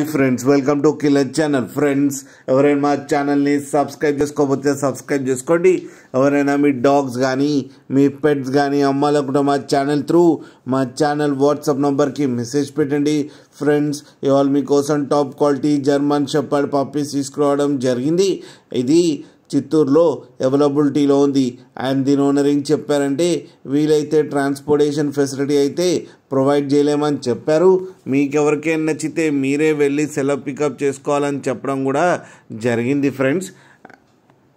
Friends welcome to killer channel. Friends ఎవరైనా మా ఛానల్ని సబ్స్క్రైబ్ చేసుకోకపోతే సబ్స్క్రైబ్ చేసుకోండి. ఎవరైనా మీ డాగ్స్ కానీ మీ పెట్స్ కానీ అమ్మాలనుకుంటే మా ఛానల్ త్రూ మా ఛానల్ వాట్సాప్ నెంబర్కి మెసేజ్ పెట్టండి. ఫ్రెండ్స్ ఇవాళ మీకోసం top quality German shepherd puppies తీసుకురావడం జరిగింది. ఇది చిత్తూరులో అవైలబిలిటీలో ఉంది. అండ్ దీని ఓనర్ ఏం చెప్పారంటే వీలైతే ట్రాన్స్పోర్టేషన్ ఫెసిలిటీ అయితే ప్రొవైడ్ చేయలేమని చెప్పారు. మీకు ఎవరికైనా నచ్చితే మీరే వెళ్ళి సెలవు పికప్ చేసుకోవాలని చెప్పడం కూడా జరిగింది ఫ్రెండ్స్.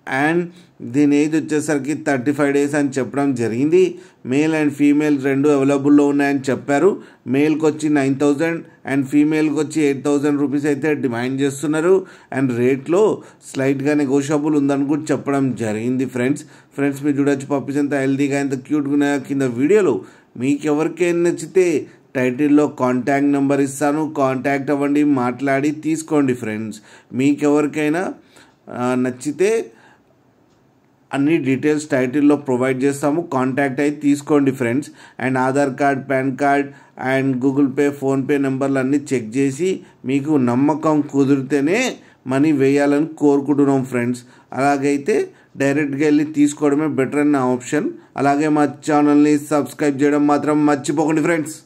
అండ్ దీని ఏజ్ వచ్చేసరికి 35 days అని చెప్పడం జరిగింది. మేల్ అండ్ ఫీమేల్ రెండు అవైలబుల్లో ఉన్నాయని చెప్పారు. మేల్కి వచ్చి 9,000 అండ్ ఫీమేల్కి వచ్చి 8,000 రూపీస్ అయితే డిమాండ్ చేస్తున్నారు. అండ్ రేట్లో స్లైట్గా నెగోషియబుల్ ఉందని కూడా చెప్పడం జరిగింది ఫ్రెండ్స్. మీరు చూడొచ్చు పప్పీస్ ఎంత హెల్తీగా ఎంత క్యూట్గా ఉన్నాయో కింద వీడియోలో. మీకు ఎవరికైనా నచ్చితే టైటిల్లో కాంటాక్ట్ నెంబర్ ఇస్తాను, కాంటాక్ట్ అవ్వండి, మాట్లాడి తీసుకోండి ఫ్రెండ్స్. మీకు ఎవరికైనా నచ్చితే అన్ని డీటెయిల్స్ టైటిల్లో ప్రొవైడ్ చేస్తాము, కాంటాక్ట్ అయితే తీసుకోండి friends. And Aadhaar card, pan card and Google pay, PhonePe నెంబర్లు అన్నీ చెక్ చేసి మీకు నమ్మకం కుదిరితేనే మనీ వేయాలని కోరుకుంటున్నాం ఫ్రెండ్స్. అలాగైతే డైరెక్ట్గా వెళ్ళి తీసుకోవడమే బెటర్ అన్న ఆప్షన్. అలాగే మా ఛానల్ని సబ్స్క్రైబ్ చేయడం మాత్రం మర్చిపోకండి ఫ్రెండ్స్.